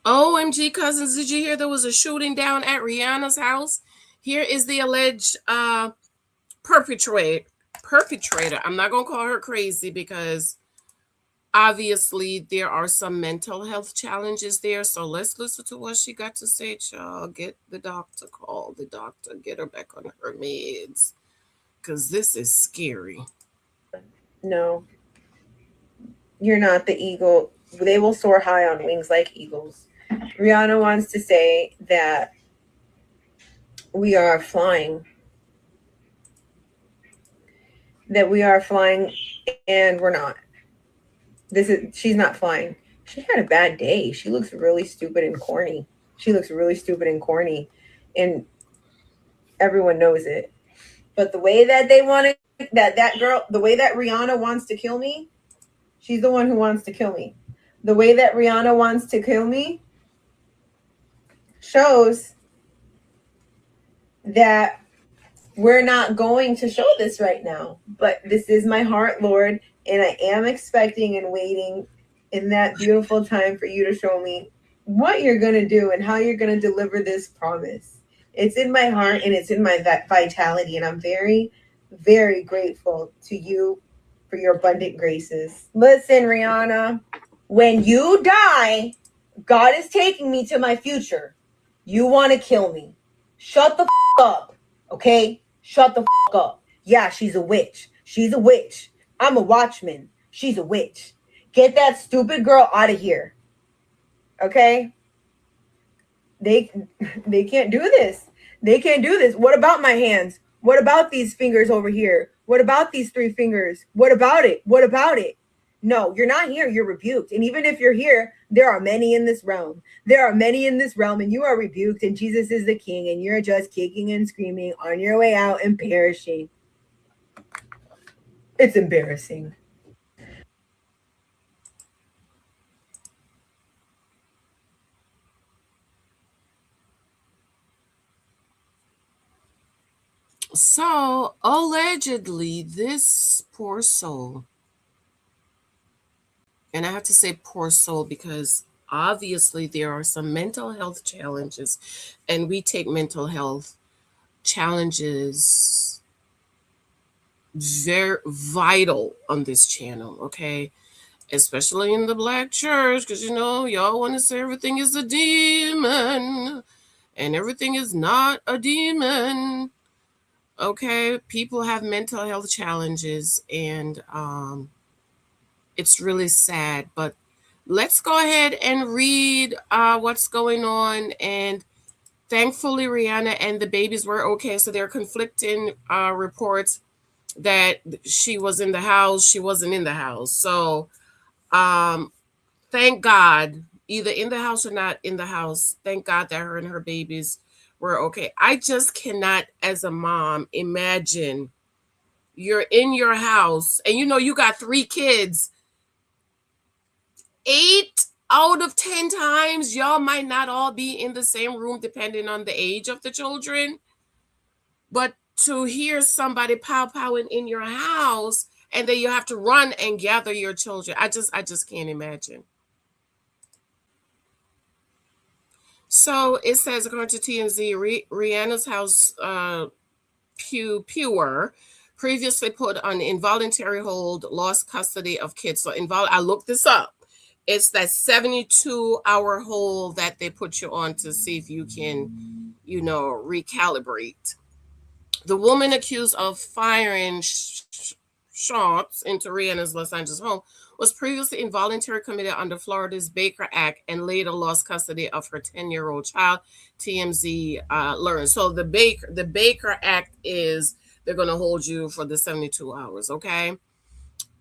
OMG, cousins, did you hear there was a shooting down at Rihanna's house? Here is the alleged perpetrator. Perpetrator. I'm not gonna call her crazy because obviously there are some mental health challenges there. So let's listen to what she got to say, child. Get the doctor, call the doctor, get her back on her meds. Cause this is scary. No, you're not the eagle. They will soar high on wings like eagles. Rihanna wants to say that we are flying, that we are flying, and we're not. She's not flying. She had a bad day. She looks really stupid and corny. She looks really stupid and corny, and everyone knows it. But the way that they want to, that girl, the way that Rihanna wants to kill me, she's the one who wants to kill me. The way that Rihanna wants to kill me shows that we're not going to show this right now. But this is my heart, Lord, and I am expecting and waiting in that beautiful time for you to show me what you're going to do and how you're going to deliver this promise. It's in my heart and it's in my vitality, and I'm very, very grateful to you for your abundant graces. Listen, Rihanna, when you die, God is taking me to my future. You want to kill me. Shut the up, okay? Shut the up. Yeah, she's a witch. She's a witch. I'm a watchman. She's a witch. Get that stupid girl out of here. Okay? They they can't do this. They can't do this. What about my hands? What about these fingers over here? What about these three fingers? What about it? What about it? No, you're not here. You're rebuked. And even if you're here, there are many in this realm. There are many in this realm, and you are rebuked, and Jesus is the king, and you're just kicking and screaming on your way out and perishing. It's embarrassing. So allegedly, this poor soul, and I have to say poor soul because obviously there are some mental health challenges, and we take mental health challenges very vital on this channel, okay? Especially in the black church, because y'all want to say everything is a demon and everything is not a demon. Okay, people have mental health challenges, and it's really sad. But let's go ahead and read what's going on. And thankfully, Rihanna and the babies were okay. So there are conflicting reports that she was in the house, she wasn't in the house. So um, thank God, either in the house or not in the house, thank God that her and her babies were okay. I just cannot, as a mom, imagine you're in your house and you got three kids. 8 out of 10 times, y'all might not all be in the same room depending on the age of the children. But to hear somebody pow powing in your house and then you have to run and gather your children, I just can't imagine. So it says, according to TMZ, Rihanna's house Pure previously put on involuntary hold, lost custody of kids. So I looked this up. It's that 72-hour hold that they put you on to see if you can, recalibrate. The woman accused of firing shots into Rihanna's Los Angeles home was previously involuntarily committed under Florida's Baker Act and later lost custody of her 10-year-old child. TMZ learned. So the Baker Act is they're going to hold you for the 72 hours. Okay.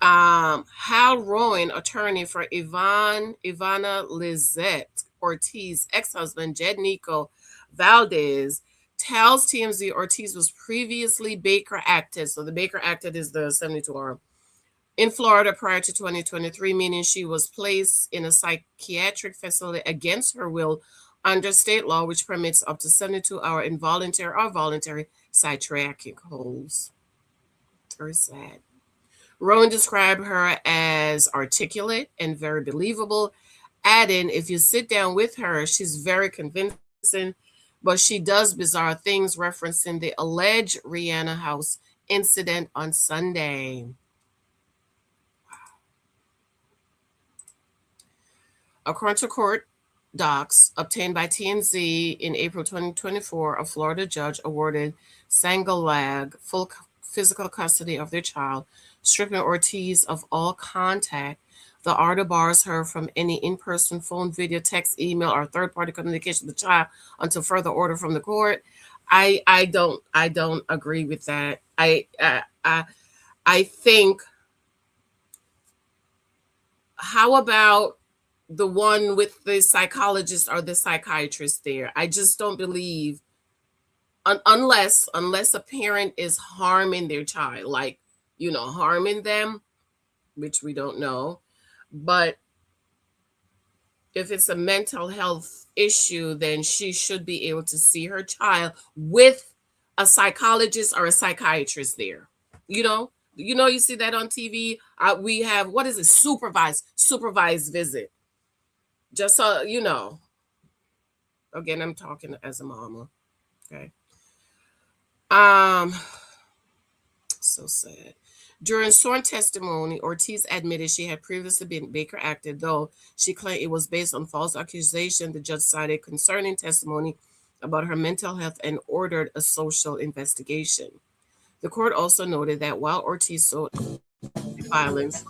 Hal Rowan, attorney for Ivana Lizette Ortiz, ex-husband Jed Nico Valdez, tells TMZ Ortiz was previously Baker acted. So the Baker acted is the 72-hour in Florida prior to 2023, meaning she was placed in a psychiatric facility against her will under state law, which permits up to 72-hour involuntary or voluntary psychiatric holds. Very sad. Rowan described her as articulate and very believable, adding, if you sit down with her, she's very convincing, but she does bizarre things referencing the alleged Rihanna House incident on Sunday. According to court docs obtained by TNZ in April 2024, a Florida judge awarded Sangalag full physical custody of their child, stripping Ortiz of all contact. The order bars her from any in-person phone, video, text, email, or third-party communication with the child until further order from the court. I don't agree with that. I think, how about the one with the psychologist or the psychiatrist there? I just don't believe, unless a parent is harming their child, like, harming them, which we don't know. But if it's a mental health issue, then she should be able to see her child with a psychologist or a psychiatrist there. You see that on TV. We have, what is it, supervised visit. Just so you know. Again, I'm talking as a mama. Okay. Um, so sad. During sworn testimony, Ortiz admitted she had previously been Baker acted, though she claimed it was based on false accusation. The judge cited concerning testimony about her mental health and ordered a social investigation. The court also noted that while Ortiz sought violence,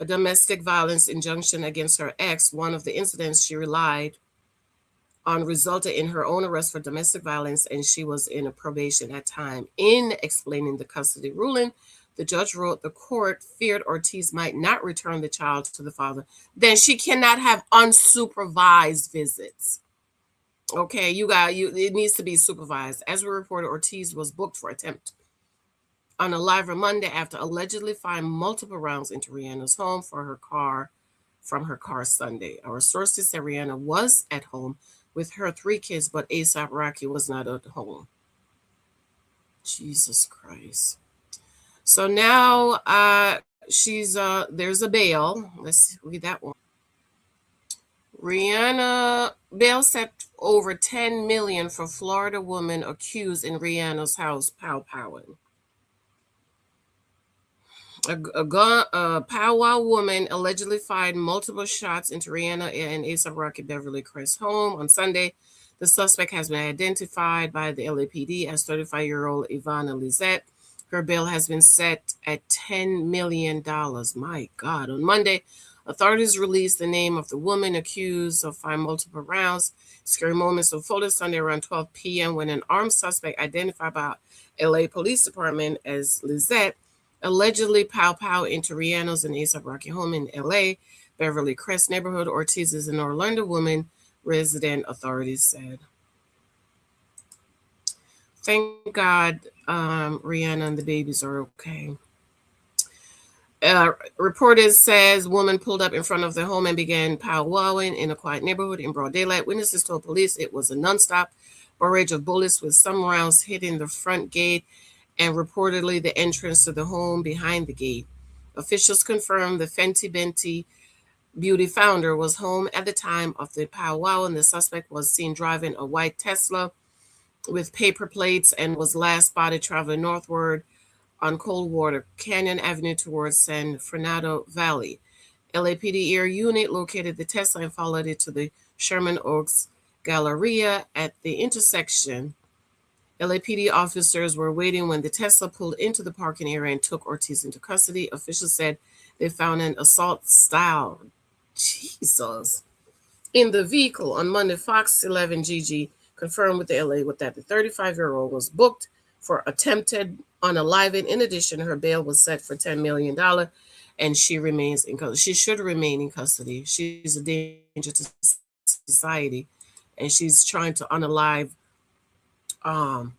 a domestic violence injunction against her ex, one of the incidents she relied on resulted in her own arrest for domestic violence, and she was in a probation at time. In explaining the custody ruling, the judge wrote the court feared Ortiz might not return the child to the father. Then she cannot have unsupervised visits. Okay, it needs to be supervised. As we reported, Ortiz was booked for attempt on a live on Monday after allegedly firing multiple rounds into Rihanna's home from her car Sunday. Our sources said Rihanna was at home with her 3 kids, but ASAP Rocky was not at home. Jesus Christ. So now there's a bail. Let's read that one. Rihanna bail set over 10 million for Florida woman accused in Rihanna's house powwowing. A powwow woman allegedly fired multiple shots into Rihanna and A$AP Rocky Beverly Crest home on Sunday. The suspect has been identified by the LAPD as 35-year-old Ivana Lizette. Her bail has been set at $10 million. My God. On Monday, authorities released the name of the woman accused of firing multiple rounds. Scary moments unfolded Sunday around 12 p.m. when an armed suspect identified by LA Police Department as Lizette allegedly pow into Rihanna's and A$AP Rocky home in LA, Beverly Crest neighborhood. Ortiz is an Orlando woman, resident authorities said. Thank God Rihanna and the babies are okay. Reported says woman pulled up in front of the home and began powwowing in a quiet neighborhood in broad daylight. Witnesses told police it was a nonstop barrage of bullets with some rounds hitting the front gate and reportedly the entrance to the home behind the gate. Officials confirmed the Fenty Beauty Beauty founder was home at the time of the powwow, and the suspect was seen driving a white Tesla with paper plates and was last spotted traveling northward on Coldwater Canyon Avenue towards San Fernando Valley. LAPD Air Unit located the Tesla and followed it to the Sherman Oaks Galleria at the intersection. LAPD officers were waiting when the Tesla pulled into the parking area and took Ortiz into custody. Officials said they found an assault style, Jesus, in the vehicle on Monday. Fox 11 GG confirmed with the LA that the 35-year-old was booked for attempted unaliving. In addition, her bail was set for $10 million, and she remains in custody. She should remain in custody. She's a danger to society, and she's trying to unalive um,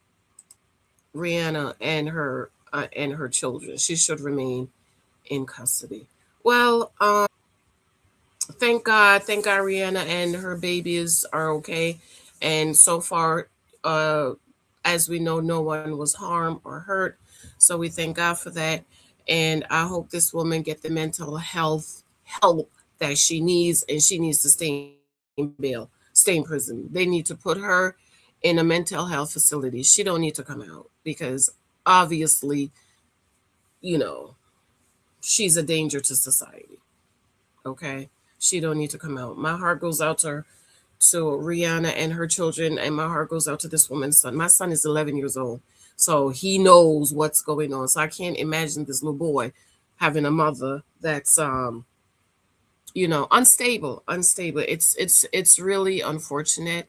Rihanna and her children. She should remain in custody. Well, thank God, Rihanna and her babies are okay, and so far, uh, as we know, no one was harmed or hurt. So we thank God for that. And I hope this woman get the mental health help that she needs, and she needs to stay in bail, stay in prison. They need to put her in a mental health facility. She don't need to come out because obviously, you know, she's a danger to society. Okay. She don't need to come out. My heart goes out to Rihanna and her children, and my heart goes out to this woman's son. My son is 11 years old, so he knows what's going on. So I can't imagine this little boy having a mother that's unstable. It's really unfortunate.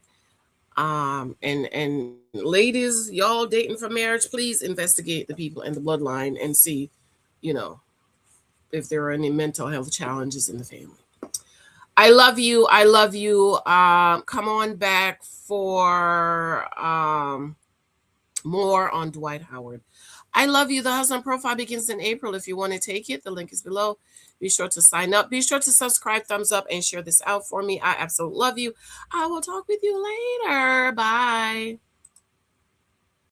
And ladies, y'all dating for marriage, please investigate the people and the bloodline and see, you know, if there are any mental health challenges in the family. I love you. I love you. Come on back for more on Dwight Howard. I love you. The husband profile begins in April. If you want to take it, the link is below. Be sure to sign up. Be sure to subscribe, thumbs up, and share this out for me. I absolutely love you. I will talk with you later. Bye.